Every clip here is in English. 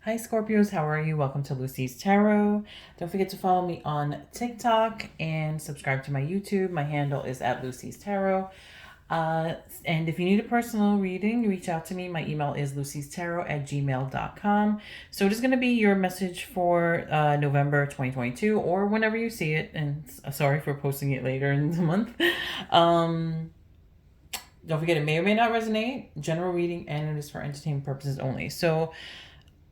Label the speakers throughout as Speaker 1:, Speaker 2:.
Speaker 1: Hi Scorpios, how are you? Welcome to Lucy's Tarot. Don't forget to follow me on TikTok and subscribe to my YouTube. My handle is at Lucy's Tarot. And if you need a personal reading, reach out to me. My email is lucystarot@gmail.com. So it is going to be your message for November 2022 or whenever you see it. And sorry for posting it later in the month. Don't forget, it may or may not resonate. General reading, and it is for entertainment purposes only. So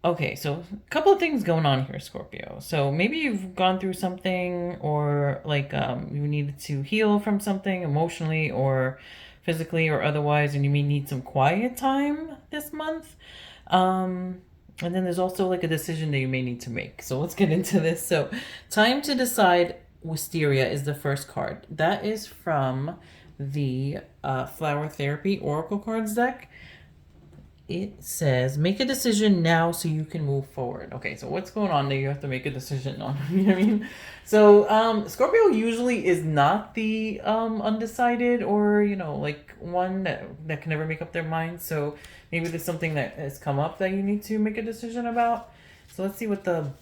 Speaker 1: okay, so a couple of things going on here, Scorpio. So maybe you've gone through something, or like you needed to heal from something emotionally or physically or otherwise, and you may need some quiet time this month. And then there's also like a decision that you may need to make. So let's get into this. So, time to decide. Wisteria is the first card. That is from the Flower Therapy Oracle Cards deck. It says, make a decision now so you can move forward. Okay, so what's going on there? You have to make a decision on. You know what I mean? So, Scorpio usually is not the undecided, or, like one that can never make up their mind. So maybe there's something that has come up that you need to make a decision about. So let's see what the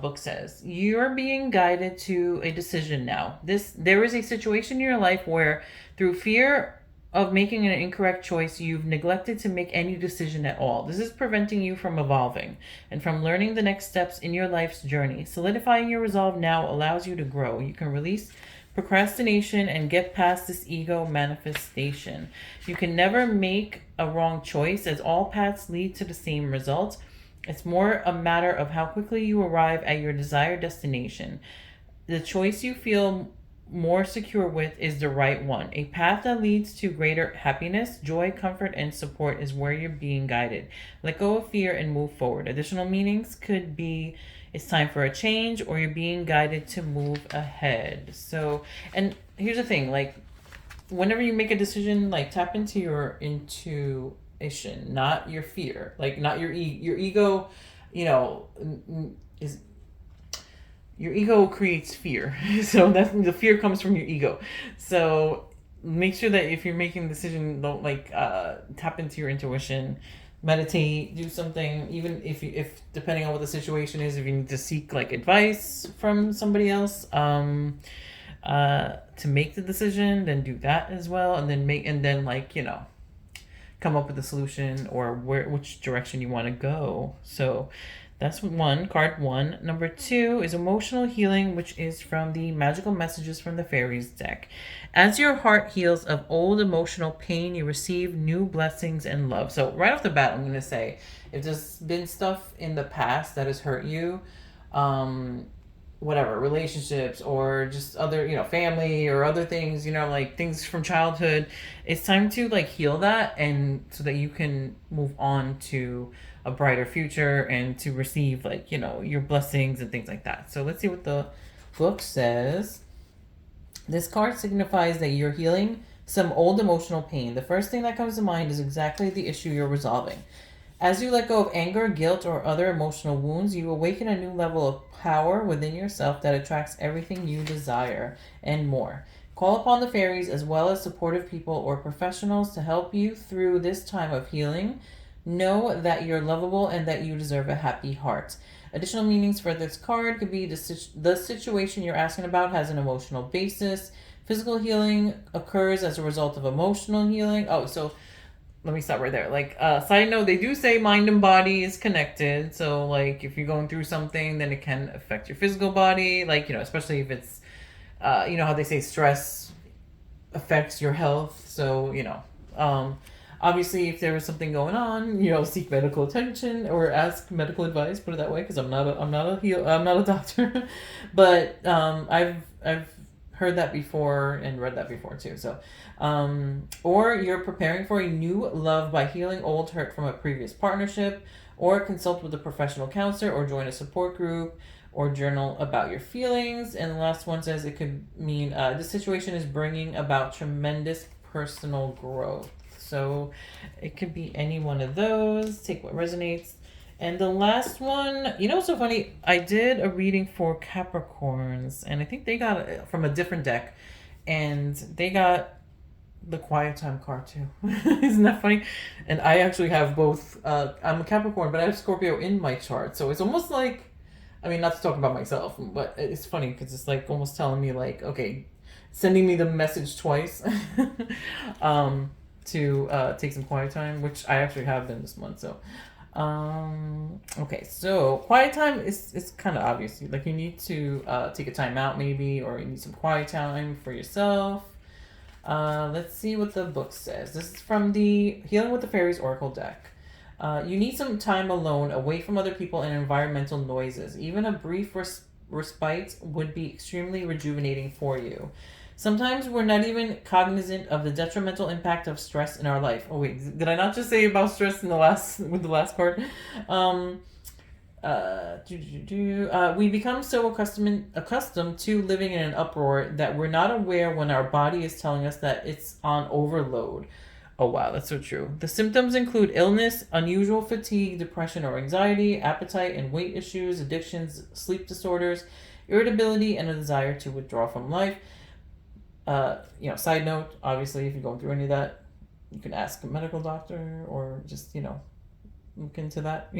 Speaker 1: book says. You're being guided to a decision now. There is a situation in your life where, through fear of making an incorrect choice, you've neglected to make any decision at all. This is preventing you from evolving and from learning the next steps in your life's journey. Solidifying your resolve now allows you to grow. You can release procrastination and get past this ego manifestation. You can never make a wrong choice, as all paths lead to the same result. It's more a matter of how quickly you arrive at your desired destination. The choice you feel more secure with is the right one. A path that leads to greater happiness, joy, comfort, and support is where you're being guided. Let go of fear and move forward. Additional meanings could be it's time for a change, or you're being guided to move ahead. So, and here's the thing, like, whenever you make a decision, like, tap into your intuition, not your fear. Like, not your ego, is your ego creates fear. So that's the fear comes from your ego. So make sure that if you're making a decision, don't tap into your intuition, meditate, do something. Even if depending on what the situation is, if you need to seek like advice from somebody else, to make the decision, then do that as well, and then come up with a solution or which direction you want to go. So that's card one. Number two is emotional healing, which is from the Magical Messages from the Fairies deck. As your heart heals of old emotional pain, you receive new blessings and love. So right off the bat, I'm going to say, if there's been stuff in the past that has hurt you, whatever, relationships or just other, family or other things, like things from childhood, it's time to like heal that, and so that you can move on to a brighter future and to receive your blessings and things like that. So let's see what the book says. This card signifies that you're healing some old emotional pain. The first thing that comes to mind is exactly the issue you're resolving. As you let go of anger, guilt, or other emotional wounds, you awaken a new level of power within yourself that attracts everything you desire and more. Call upon the fairies as well as supportive people or professionals to help you through this time of healing. Know that you're lovable and that you deserve a happy heart. Additional meanings for this card could be the situation you're asking about has an emotional basis. Physical healing occurs as a result of emotional healing. Oh, so let me stop right there. Side note, they do say mind and body is connected. So, if you're going through something, then it can affect your physical body. Especially if it's, how they say stress affects your health. So, obviously, if there was something going on, seek medical attention or ask medical advice. Put it that way, because I'm not a doctor, but I've heard that before and read that before too. So, or you're preparing for a new love by healing old hurt from a previous partnership, or consult with a professional counselor, or join a support group, or journal about your feelings. And the last one says it could mean this situation is bringing about tremendous personal growth. So it could be any one of those. Take what resonates. And the last one, what's so funny? I did a reading for Capricorns, and I think they got it from a different deck, and they got the quiet time card too. Isn't that funny? And I actually have both. I'm a Capricorn, but I have Scorpio in my chart, so it's almost like, I mean, not to talk about myself, but it's funny because it's like almost telling me like, okay, sending me the message twice, to take some quiet time, which I actually have been this month. So, okay, so quiet time is it's kind of obvious. Like you need to take a time out maybe, or you need some quiet time for yourself. Let's see what the book says. This is from the Healing with the Fairies Oracle deck. You need some time alone, away from other people and environmental noises. Even a brief respite would be extremely rejuvenating for you. Sometimes we're not even cognizant of the detrimental impact of stress in our life. Oh wait, did I not just say about stress in the last with the last card? We become so accustomed to living in an uproar that we're not aware when our body is telling us that it's on overload. Oh wow, that's so true. The symptoms include illness, unusual fatigue, depression or anxiety, appetite and weight issues, addictions, sleep disorders, irritability, and a desire to withdraw from life. Side note, obviously, if you're going through any of that, you can ask a medical doctor or just, look into that,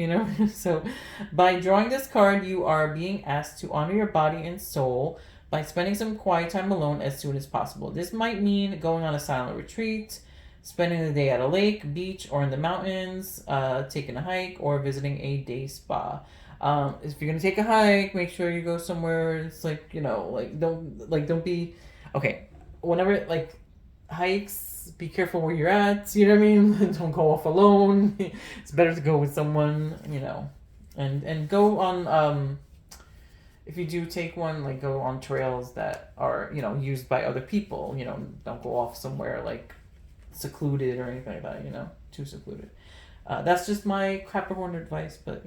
Speaker 1: So, by drawing this card, you are being asked to honor your body and soul by spending some quiet time alone as soon as possible. This might mean going on a silent retreat, spending the day at a lake, beach, or in the mountains, taking a hike, or visiting a day spa. If you're gonna take a hike, make sure you go somewhere. It's like don't be okay. Whenever hikes, be careful where you're at. You know what I mean? Don't go off alone. It's better to go with someone. And go on. If you do take one, go on trails that are used by other people. Don't go off somewhere secluded or anything like that, too secluded. That's just my Capricorn advice, but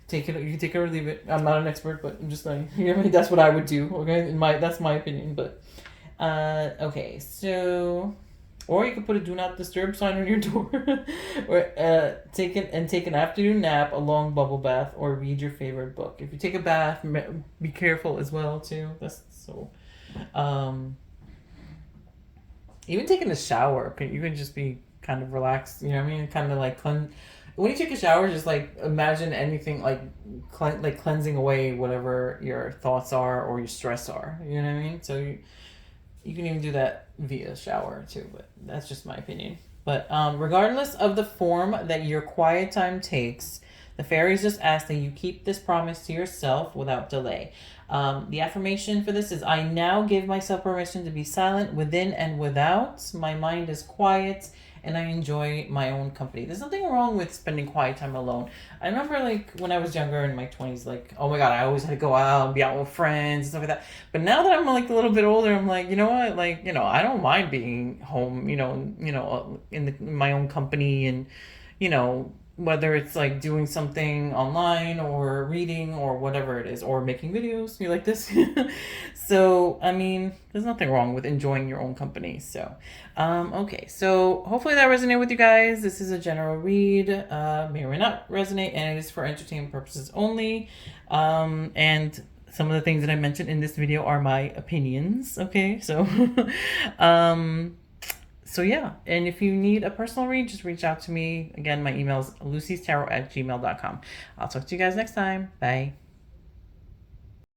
Speaker 1: take it. You can take it or leave it. I'm not an expert, but I'm just saying. That's what I would do. Okay, that's my opinion. But okay, so or you could put a do not disturb sign on your door, or take an afternoon nap, a long bubble bath, or read your favorite book. If you take a bath, be careful as well too. That's so. Even taking a shower, you can just be kind of relaxed. You know what I mean? Kind of when you take a shower, just imagine anything cleansing away whatever your thoughts are or your stress are. You know what I mean? So you can even do that via shower too. But that's just my opinion. But regardless of the form that your quiet time takes, the fairies just ask that you keep this promise to yourself without delay. The affirmation for this is, I now give myself permission to be silent within and without. My mind is quiet and I enjoy my own company. There's nothing wrong with spending quiet time alone. I remember when I was younger in my 20s, oh my God, I always had to go out and be out with friends and stuff like that. But now that I'm a little bit older, I'm you know what? I don't mind being home, in my own company and, whether it's doing something online or reading or whatever it is, or making videos, you like this. So, I mean, there's nothing wrong with enjoying your own company. So, okay. So hopefully that resonated with you guys. This is a general read, may or may not resonate, and it is for entertainment purposes only. And some of the things that I mentioned in this video are my opinions. Okay. So, so yeah, and if you need a personal read, just reach out to me. Again, my email is lucy'starot@gmail.com. I'll talk to you guys next time. Bye.